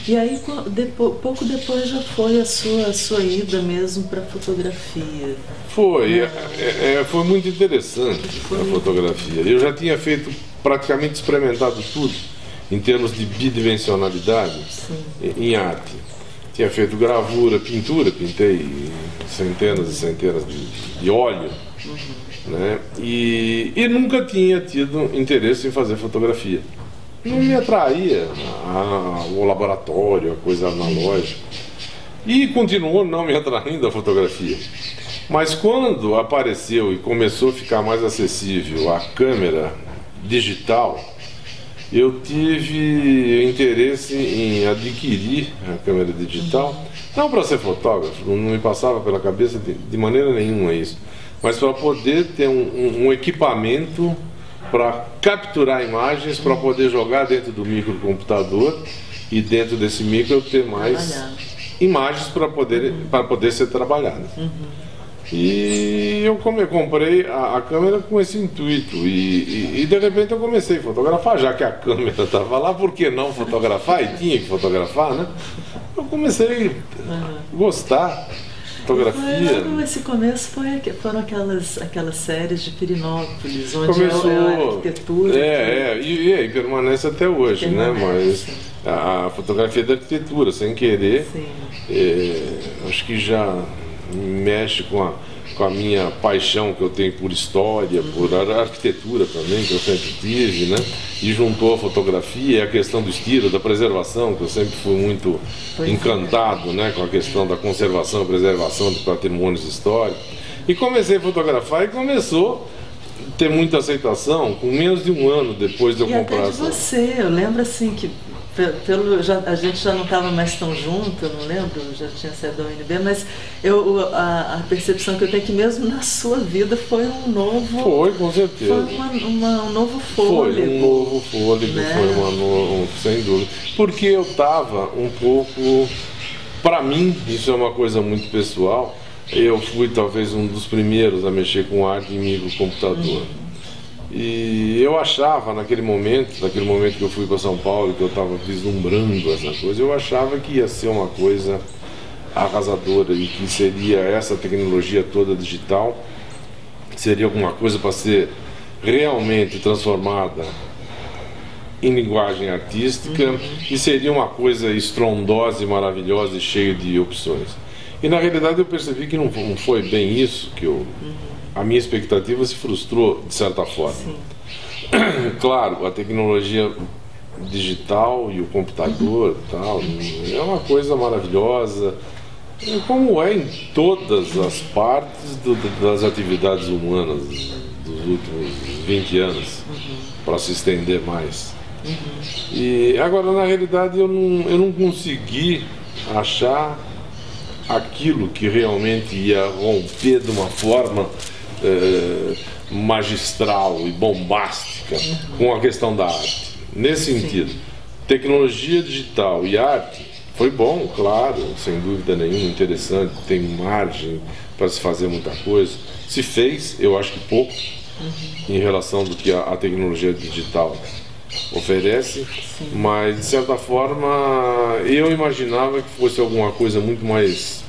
E aí, pouco depois já foi a sua ida mesmo para fotografia. Foi muito interessante a fotografia. Eu já tinha feito, praticamente experimentado tudo em termos de bidimensionalidade. Sim. Em arte. Tinha feito gravura, pintura, pintei centenas e centenas de óleo, né? E nunca tinha tido interesse em fazer fotografia. Não me atraía o laboratório, a coisa analógica. E continuou não me atraindo a fotografia. Mas quando apareceu e começou a ficar mais acessível a câmera digital, eu tive interesse em adquirir a câmera digital, não para ser fotógrafo, não me passava pela cabeça de maneira nenhuma isso, mas para poder ter um equipamento para capturar imagens, para poder jogar dentro do microcomputador e dentro desse micro ter mais imagens para poder ser trabalhadas. E eu comprei a câmera com esse intuito e de repente eu comecei a fotografar, já que a câmera estava lá, por que não fotografar? E tinha que fotografar, né? Eu comecei a gostar de fotografia. Esse começo foram aquelas séries de Pirinópolis, onde começou, é a arquitetura. E permanece até hoje, né? Mas a fotografia da arquitetura, sem querer, acho que já mexe com a minha paixão que eu tenho por história, por arquitetura também, que eu sempre tive, né? E juntou a fotografia e a questão do estilo, da preservação, que eu sempre fui muito encantado, né? Com a questão da conservação e preservação de patrimônios históricos. E comecei a fotografar e começou a ter muita aceitação com menos de um ano depois de eu comprar até de você, eu lembro assim que a gente já não estava mais tão junto, eu não lembro, já tinha saído da UNB, mas a percepção que eu tenho é que mesmo na sua vida foi um novo... Foi, com certeza. Foi um novo fôlego. Foi um novo fôlego, né? Sem dúvida. Porque eu estava um pouco... Para mim, isso é uma coisa muito pessoal, eu fui talvez um dos primeiros a mexer com arte em microcomputador. E eu achava, naquele momento que eu fui para São Paulo, que eu estava vislumbrando essa coisa, eu achava que ia ser uma coisa arrasadora e que seria essa tecnologia toda digital, seria alguma coisa para ser realmente transformada em linguagem artística e seria uma coisa estrondosa e maravilhosa e cheia de opções. E na realidade eu percebi que não foi bem isso que a minha expectativa se frustrou de certa forma. Claro, a tecnologia digital e o computador tal, é uma coisa maravilhosa, como é em todas as partes das atividades humanas dos últimos 20 anos, para se estender mais. E agora, na realidade, eu não consegui achar aquilo que realmente ia romper de uma forma magistral e bombástica com a questão da arte. Nesse sentido, tecnologia digital e arte foi bom, claro, sem dúvida nenhuma, interessante, tem margem para se fazer muita coisa. Se fez, eu acho que pouco, em relação do que a tecnologia digital oferece, mas de certa forma eu imaginava que fosse alguma coisa muito mais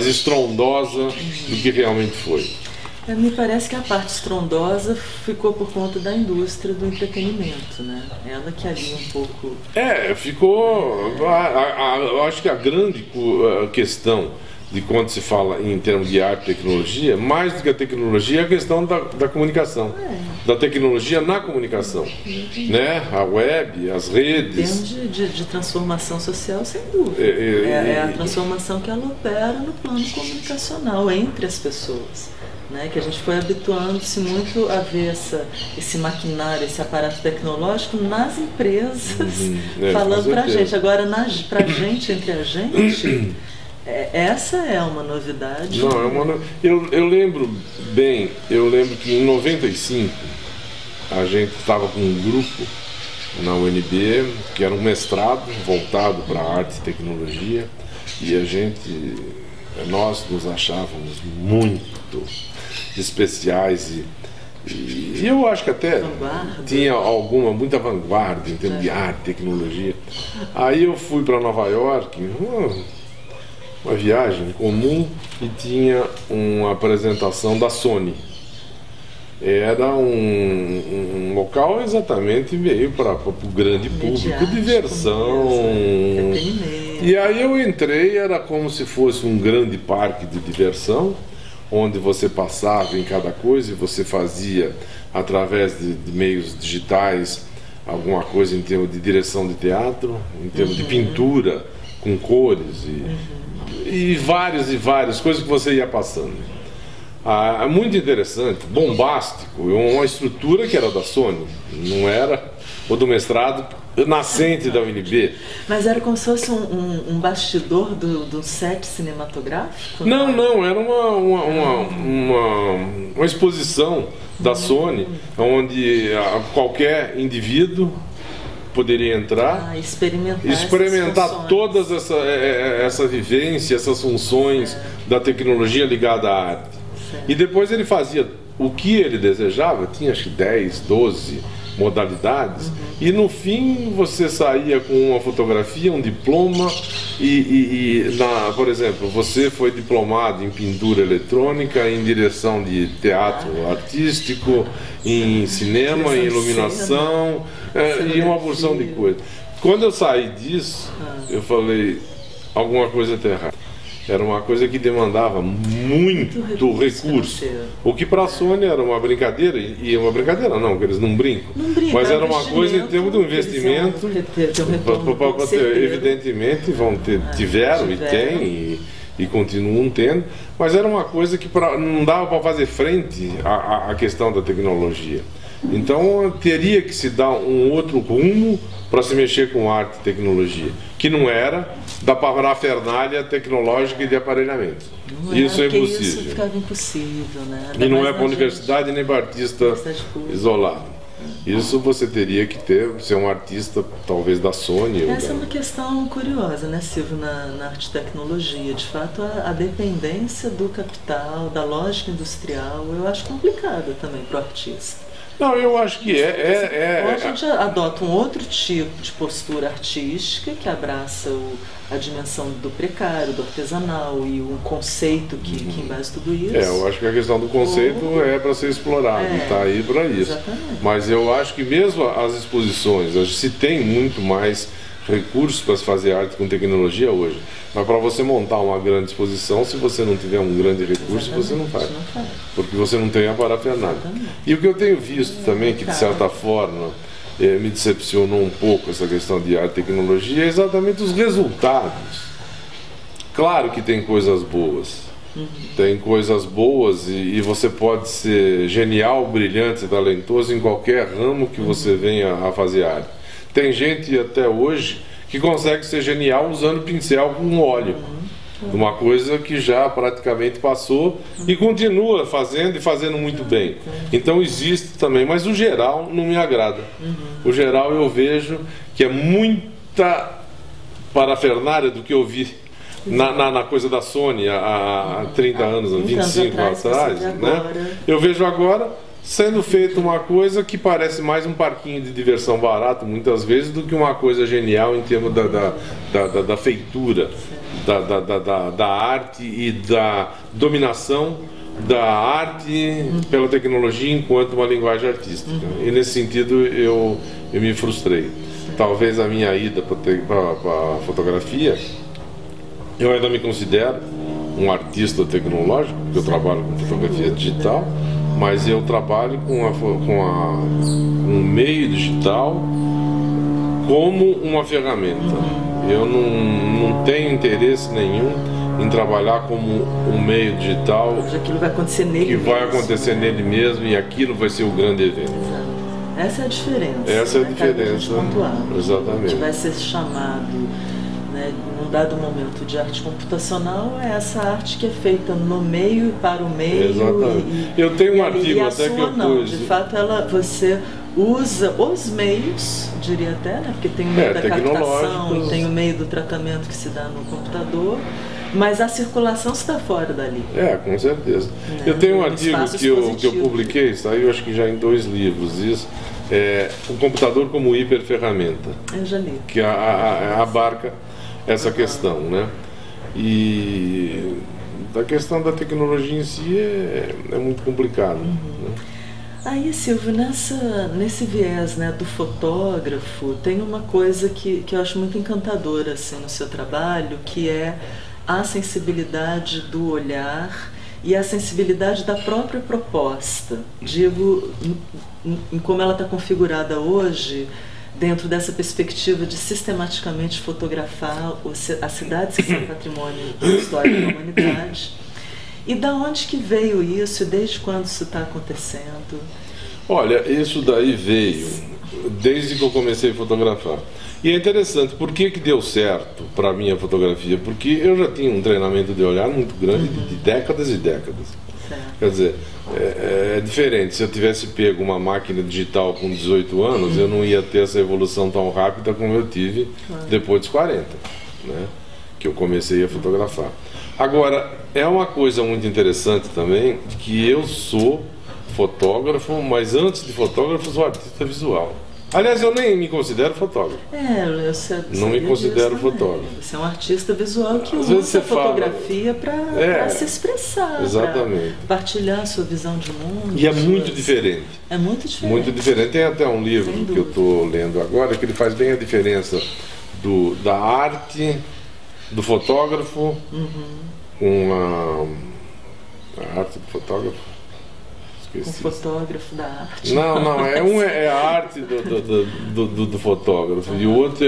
estrondosa do que realmente foi. Me parece que a parte estrondosa ficou por conta da indústria do entretenimento, né? Ela que ali um pouco... ficou... Eu acho que a grande questão de quando se fala em termos de arte e tecnologia, mais do que a tecnologia, é a questão da comunicação, da tecnologia na comunicação, né? A web, as redes... Em termos de transformação social, sem dúvida. É a transformação que ela opera no plano comunicacional entre as pessoas. Né, que a gente foi habituando-se muito a ver esse maquinário, esse aparato tecnológico nas empresas, falando para a gente. Agora, para a gente, entre a gente, essa é uma novidade. Não, eu lembro bem, que em 95 a gente estava com um grupo na UNB, que era um mestrado voltado para arte e tecnologia, e nós nos achávamos muito especiais E eu acho que até tinha muita vanguarda em termos de arte, tecnologia. Aí eu fui para Nova York, uma viagem comum, e tinha uma apresentação da Sony. Era um local exatamente meio para o grande público, diversão. E aí eu entrei, era como se fosse um grande parque de diversão, onde você passava em cada coisa e você fazia, através de meios digitais, alguma coisa em termos de direção de teatro, em termos de pintura, com cores e várias coisas que você ia passando. Muito interessante, bombástico, uma estrutura que era da Sony, não era o do mestrado nascente da UNB. Mas era como se fosse um bastidor do set cinematográfico? Não, era uma exposição da Sony, onde qualquer indivíduo poderia entrar, experimentar todas essa vivência, essas funções da tecnologia ligada à arte. E depois ele fazia o que ele desejava, tinha acho que 10, 12 modalidades, e no fim você saía com uma fotografia, um diploma, por exemplo, você foi diplomado em pintura eletrônica, em direção de teatro artístico, em cinema, em iluminação, e uma porção de coisas. Quando eu saí disso, eu falei, alguma coisa está errada. Era uma coisa que demandava muito recurso. O que para a Sony era uma brincadeira, e uma brincadeira não, porque eles não brincam. Mas era uma coisa em termos de um investimento, evidentemente tiveram e têm e continuam tendo, mas era uma coisa que não dava para fazer frente à questão da tecnologia. Então teria que se dar um outro rumo para se mexer com arte e tecnologia, que não era da parafernália tecnológica e de aparelhamento. Isso é impossível. Isso ficava impossível, né? E não é para a universidade nem para artista isolado. Isso você teria que ser um artista, talvez da Sony. Essa é uma questão curiosa, né, Silvio, na arte e tecnologia. De fato, a dependência do capital, da lógica industrial, eu acho complicada também para o artista. Não, eu acho que Ou a gente adota um outro tipo de postura artística que abraça a dimensão do precário, do artesanal e um conceito que embasa tudo isso. Eu acho que a questão do conceito é para ser explorado, está aí para isso. Exatamente. Mas eu acho que mesmo as exposições, se tem muito mais recursos para se fazer arte com tecnologia hoje. Mas para você montar uma grande exposição, se você não tiver um grande recurso, você não faz. Porque você não tem a parafernália. E o que eu tenho visto também, que de certa forma me decepcionou um pouco essa questão de arte e tecnologia, é exatamente os resultados. Claro que tem coisas boas. Tem coisas boas e você pode ser genial, brilhante e talentoso em qualquer ramo que você venha a fazer arte. Tem gente até hoje que consegue ser genial usando pincel com óleo. Uma coisa que já praticamente passou e continua fazendo e fazendo muito bem. Então existe também, mas o geral não me agrada. O geral eu vejo que é muita parafernália do que eu vi na coisa da Sony há 30 anos, 25 anos atrás, né? Eu vejo agora sendo feita uma coisa que parece mais um parquinho de diversão barato, muitas vezes, do que uma coisa genial em termos da feitura, da arte e da dominação da arte pela tecnologia enquanto uma linguagem artística. E nesse sentido eu me frustrei. Talvez a minha ida para a fotografia, eu ainda me considero um artista tecnológico, porque eu trabalho com fotografia digital, mas eu trabalho com um meio digital como uma ferramenta. Eu não tenho interesse nenhum em trabalhar como um meio digital aquilo vai acontecer nele que vai acontecer nele mesmo e aquilo vai ser o grande evento. Essa é a diferença. Essa é a diferença. Exatamente. Que vai ser chamado, né, num dado momento de arte computacional, é essa arte que é feita no meio e para o meio. Exatamente. Eu tenho um artigo até que eu pus. De fato, você usa os meios, diria até, né? Porque tem o meio da captação e tem o meio do tratamento que se dá no computador, mas a circulação está fora dali. Com certeza. Eu tenho um artigo que eu publiquei, saiu acho que já em 2 livros, isso, o computador como hiperferramenta. Eu já li. Que abarca essa questão, né? E a questão da tecnologia em si é muito complicado. Né? Aí, Silvio, nesse viés, né, do fotógrafo, tem uma coisa que eu acho muito encantadora assim, no seu trabalho, que é a sensibilidade do olhar e a sensibilidade da própria proposta. Digo, em como ela está configurada hoje, dentro dessa perspectiva de sistematicamente fotografar as cidades que são patrimônio histórico da humanidade. E da onde que veio isso e desde quando isso está acontecendo? Olha, isso daí veio desde que eu comecei a fotografar. E é interessante, por que deu certo para a minha fotografia? Porque eu já tinha um treinamento de olhar muito grande de décadas e décadas. Certo. Quer dizer, é diferente. Se eu tivesse pego uma máquina digital com 18 anos, eu não ia ter essa evolução tão rápida como eu tive depois dos 40, né? Que eu comecei a fotografar. Agora, é uma coisa muito interessante também, que eu sou fotógrafo, mas antes de fotógrafo, sou artista visual. Aliás, eu nem me considero fotógrafo. Não me considero fotógrafo. Você é um artista visual que usa a fotografia para se expressar, exatamente, para partilhar a sua visão de mundo. E é muito diferente. É muito diferente. Muito diferente. Tem até um livro que eu estou lendo agora, que ele faz bem a diferença da arte, do fotógrafo, com a arte do fotógrafo. O fotógrafo da arte. Não, é a arte do fotógrafo e o outro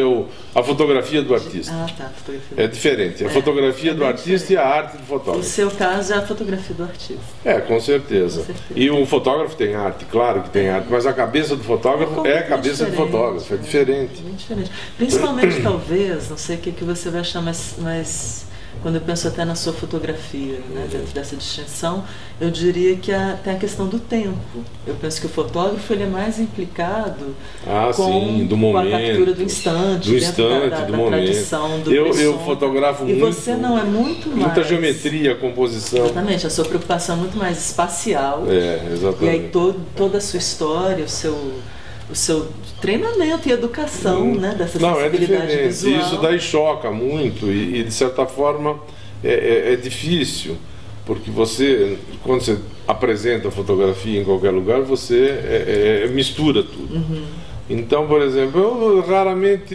é a fotografia do artista. Fotografia. É diferente, a fotografia do artista diferente. E a arte do fotógrafo. No seu caso é a fotografia do artista. Com certeza. E o fotógrafo tem arte, claro que tem arte, mas a cabeça do fotógrafo é a cabeça do fotógrafo, é diferente. Muito diferente. Principalmente, talvez, não sei o que você vai achar mais quando eu penso até na sua fotografia, né, dentro dessa distinção, eu diria que tem a questão do tempo. Eu penso que o fotógrafo ele é mais implicado com a captura do instante, da tradição, do eu fotografo muito. E você não é muito mais... Muita geometria, composição. Exatamente, a sua preocupação é muito mais espacial. Exatamente. E aí toda a sua história, o seu treinamento e educação, né, dessa sensibilidade visual. Isso daí choca muito e de certa forma é difícil, porque quando você apresenta fotografia em qualquer lugar, você mistura tudo. Então, por exemplo,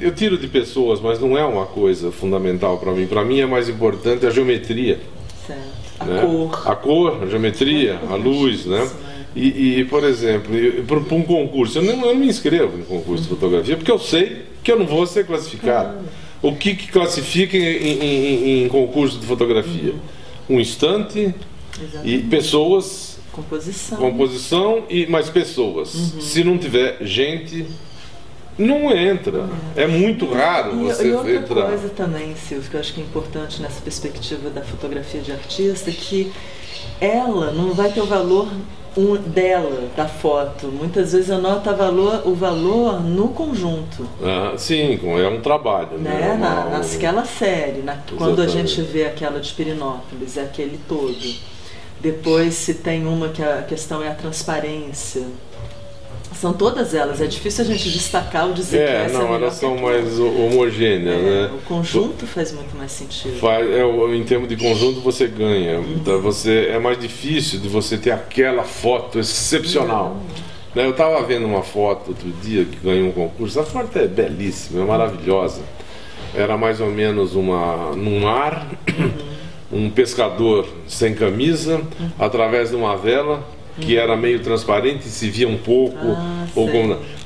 eu tiro de pessoas, mas não é uma coisa fundamental para mim. Para mim é mais importante a geometria. Certo. A cor, a geometria, a luz, né? E, por exemplo, para um concurso, eu não me inscrevo no concurso de fotografia, porque eu sei que eu não vou ser classificado. O que classifica em concurso de fotografia? Um instante. Exatamente. E pessoas... Composição e mais pessoas. Se não tiver gente, não entra. É muito raro você entrar. E outra coisa também, Silvio, que eu acho que é importante nessa perspectiva da fotografia de artista, que ela não vai ter o valor dela, da foto. Muitas vezes eu noto o valor no conjunto. Sim, é um trabalho. Né? Naquela série, quando a gente vê aquela de Pirinópolis, é aquele todo. Depois se tem uma que a questão é a transparência. São todas elas, é difícil a gente destacar ou dizer que essa é elas são mais homogêneas, né? O conjunto faz muito mais sentido. Em termos de conjunto você ganha. Então é mais difícil de você ter aquela foto excepcional. Eu estava vendo uma foto outro dia que ganhou um concurso. A foto é belíssima, é maravilhosa. Era mais ou menos num mar, um pescador sem camisa, através de uma vela que era meio transparente e se via um pouco.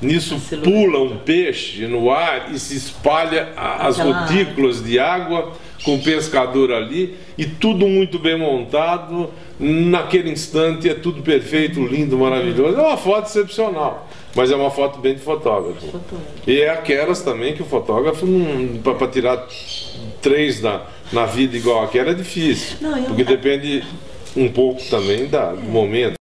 Nisso pula um peixe no ar e se espalha as gotículas de água com o pescador ali, e tudo muito bem montado. Naquele instante é tudo perfeito, lindo, maravilhoso. É uma foto excepcional, mas é uma foto bem de fotógrafo. E é aquelas também que o fotógrafo, para tirar 3 na vida igual aquela, é difícil, porque depende um pouco também do momento.